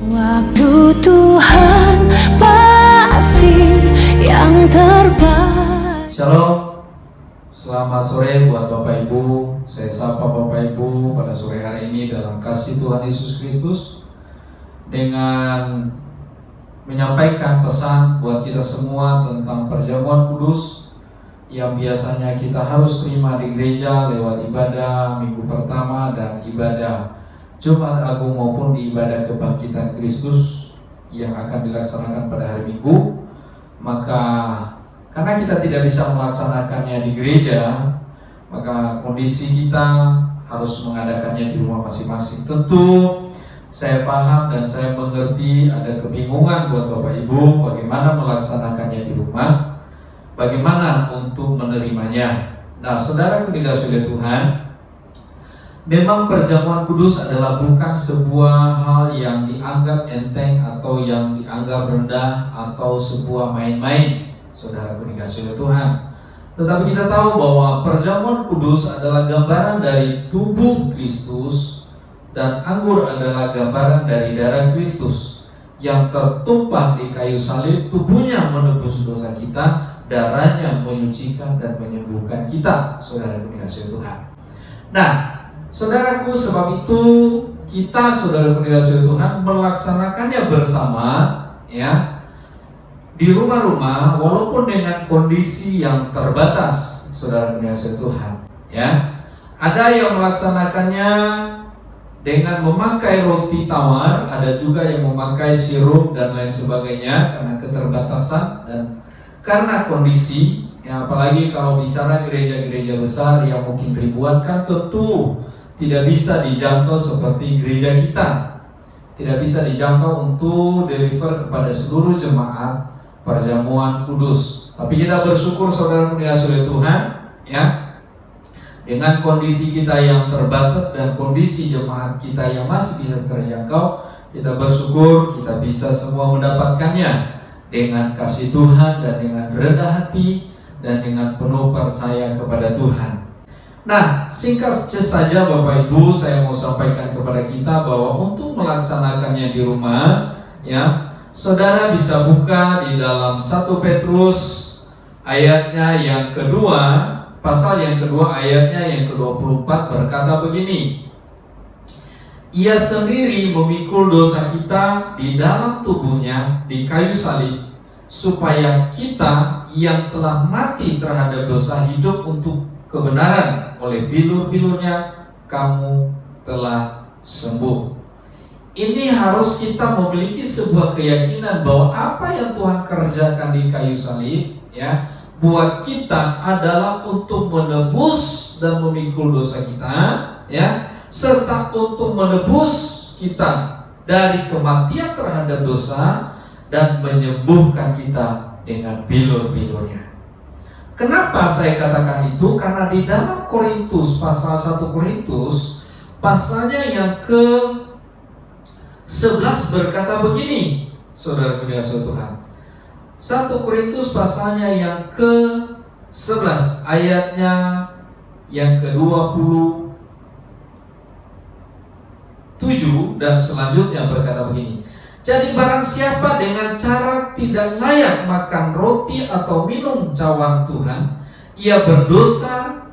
Waktu Tuhan pasti yang terbaik. Shalom, selamat sore buat Bapak Ibu. Saya sapa Bapak Ibu pada sore hari ini dalam kasih Tuhan Yesus Kristus dengan menyampaikan pesan buat kita semua tentang perjamuan kudus yang biasanya kita harus terima di gereja lewat ibadah minggu pertama dan ibadah Jumat Agung maupun di ibadah kebangkitan Kristus yang akan dilaksanakan pada hari Minggu. Maka karena kita tidak bisa melaksanakannya di gereja, maka kondisi kita harus mengadakannya di rumah masing-masing. Tentu saya paham dan saya mengerti ada kebingungan buat Bapak Ibu bagaimana melaksanakannya di rumah, bagaimana untuk menerimanya. Nah, saudara dikasihi oleh Tuhan, memang perjamuan kudus adalah bukan sebuah hal yang dianggap enteng atau yang dianggap rendah atau sebuah main-main, saudara dikasihi oleh Tuhan. Tetapi kita tahu bahwa perjamuan kudus adalah gambaran dari tubuh Kristus dan anggur adalah gambaran dari darah Kristus yang tertumpah di kayu salib. Tubuhnya menebus dosa kita, darahnya menyucikan dan menyembuhkan kita, saudara dikasihi Tuhan. Nah, saudaraku, sebab itu kita, saudara dikasihi Tuhan, melaksanakannya bersama, ya, di rumah-rumah, walaupun dengan kondisi yang terbatas, saudara dikasihi Tuhan, ya. Ada yang melaksanakannya dengan memakai roti tawar, ada juga yang memakai sirup dan lain sebagainya karena keterbatasan dan karena kondisi, ya, apalagi kalau bicara gereja-gereja besar yang mungkin ribuan, kan tentu tidak bisa dijangkau seperti gereja kita. Tidak bisa dijangkau untuk deliver kepada seluruh jemaat perjamuan kudus. Tapi kita bersyukur, saudara dikasihi oleh Tuhan, ya, dengan kondisi kita yang terbatas dan kondisi jemaat kita yang masih bisa terjangkau, kita bersyukur kita bisa semua mendapatkannya dengan kasih Tuhan dan dengan rendah hati dan dengan penuh percaya kepada Tuhan. Nah, singkat saja Bapak Ibu, saya mau sampaikan kepada kita bahwa untuk melaksanakannya di rumah, ya, saudara bisa buka di dalam 1 Petrus ayatnya yang kedua, pasal yang kedua ayatnya yang ke-24 berkata begini: Ia sendiri memikul dosa kita di dalam tubuhnya di kayu salib, supaya kita yang telah mati terhadap dosa hidup untuk kebenaran. Oleh bilur-bilurnya kamu telah sembuh. Ini harus kita memiliki sebuah keyakinan bahwa apa yang Tuhan kerjakan di kayu salib, ya, buat kita adalah untuk menebus dan memikul dosa kita, ya, serta untuk menebus kita dari kematian terhadap dosa dan menyembuhkan kita dengan bilur-bilurnya. Kenapa saya katakan itu? Karena di dalam Korintus, pasal 1 Korintus, pasalnya yang ke-11 berkata begini, saudara dikasihi Tuhan. 1 Korintus pasalnya yang ke-11 ayatnya yang ke-27 dan selanjutnya berkata begini: Jadi barang siapa dengan cara tidak layak makan roti atau minum cawan Tuhan, ia berdosa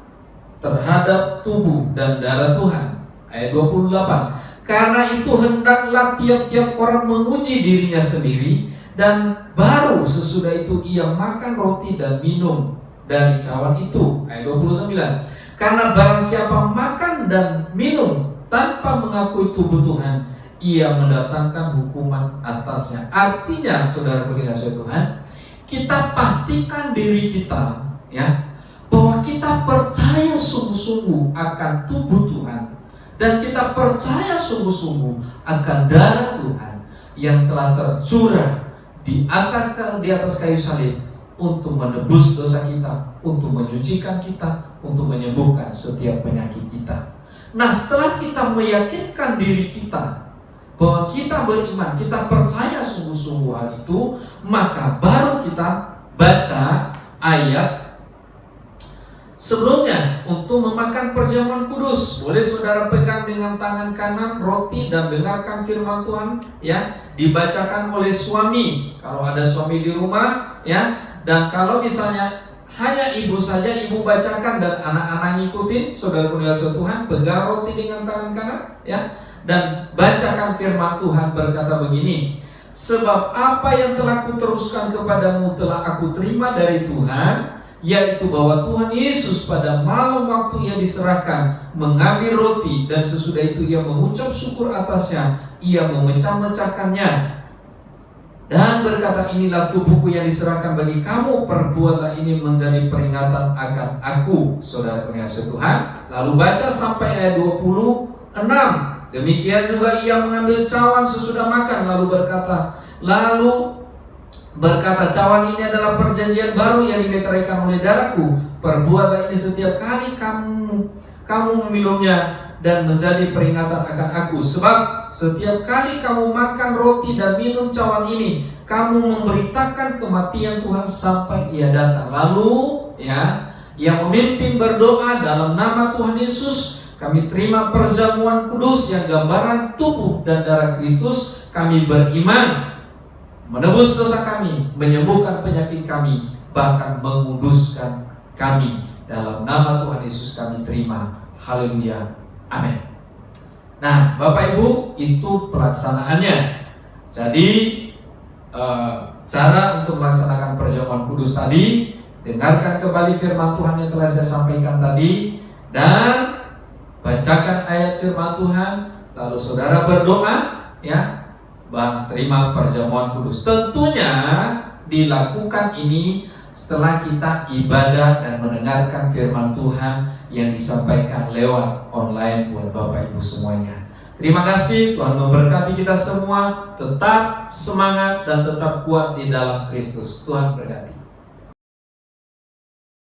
terhadap tubuh dan darah Tuhan. Ayat 28. Karena itu hendaklah tiap-tiap orang menguji dirinya sendiri, dan baru sesudah itu ia makan roti dan minum dari cawan itu. Ayat 29. Karena barang siapa makan dan minum tanpa mengakui tubuh Tuhan, ia mendatangkan hukuman atasnya. Artinya, saudara dikasihi Tuhan, kita pastikan diri kita, ya, bahwa kita percaya sungguh-sungguh akan tubuh Tuhan, dan kita percaya sungguh-sungguh akan darah Tuhan yang telah tercurah di atas kayu salib untuk menebus dosa kita, untuk menyucikan kita, untuk menyembuhkan setiap penyakit kita. Nah, setelah kita meyakinkan diri kita bahwa kita beriman, kita percaya sungguh-sungguh hal itu, maka baru kita baca ayat Sebelumnya, untuk memakan perjamuan kudus, boleh saudara pegang dengan tangan kanan roti dan dengarkan firman Tuhan, ya, dibacakan oleh suami. Kalau ada suami di rumah, ya, dan kalau misalnya hanya ibu saja, ibu bacakan dan anak-anak ngikutin, saudara kuasa Tuhan, pegang roti dengan tangan kanan, ya, dan bacakan firman Tuhan berkata begini, sebab apa yang telah kuteruskan kepadamu telah aku terima dari Tuhan, yaitu bahwa Tuhan Yesus pada malam waktu ia diserahkan mengambil roti, dan sesudah itu ia mengucap syukur atasnya, ia memecah-mecahkannya dan berkata, inilah tubuhku yang diserahkan bagi kamu, perbuatlah ini menjadi peringatan akan aku. Saudara pengasih Tuhan, lalu baca sampai ayat 26. Demikian juga ia mengambil cawan sesudah makan, lalu berkata, cawan ini adalah perjanjian baru yang dimeteraikan oleh darahku. Perbuatlah ini setiap kali kamu meminumnya dan menjadi peringatan akan aku. Sebab setiap kali kamu makan roti dan minum cawan ini, kamu memberitakan kematian Tuhan sampai ia datang. Lalu, ya, yang memimpin berdoa dalam nama Tuhan Yesus, kami terima perjamuan kudus yang gambaran tubuh dan darah Kristus. Kami beriman menebus dosa kami, menyembuhkan penyakit kami, bahkan menguduskan kami. Dalam nama Tuhan Yesus kami terima. Haleluya. Amin. Nah, Bapak Ibu, itu pelaksanaannya. Jadi cara untuk melaksanakan perjamuan kudus tadi, dengarkan kembali firman Tuhan yang telah saya sampaikan tadi, dan bacakan ayat firman Tuhan, lalu saudara berdoa, ya, Bang, terima perjamuan kudus. Tentunya dilakukan ini setelah kita ibadah dan mendengarkan firman Tuhan yang disampaikan lewat online buat Bapak Ibu semuanya. Terima kasih, Tuhan memberkati kita semua. Tetap semangat dan tetap kuat di dalam Kristus. Tuhan berkati.